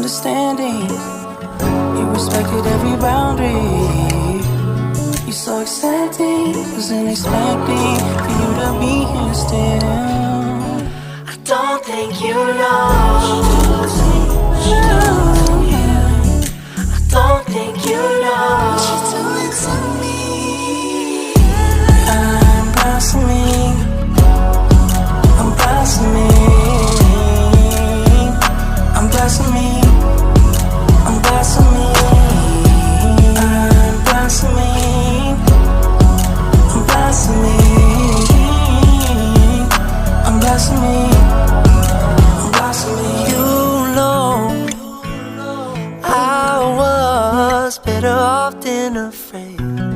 understanding. You respected every boundary. You're so accepting, wasn't expecting for you to be here still. I don't think you know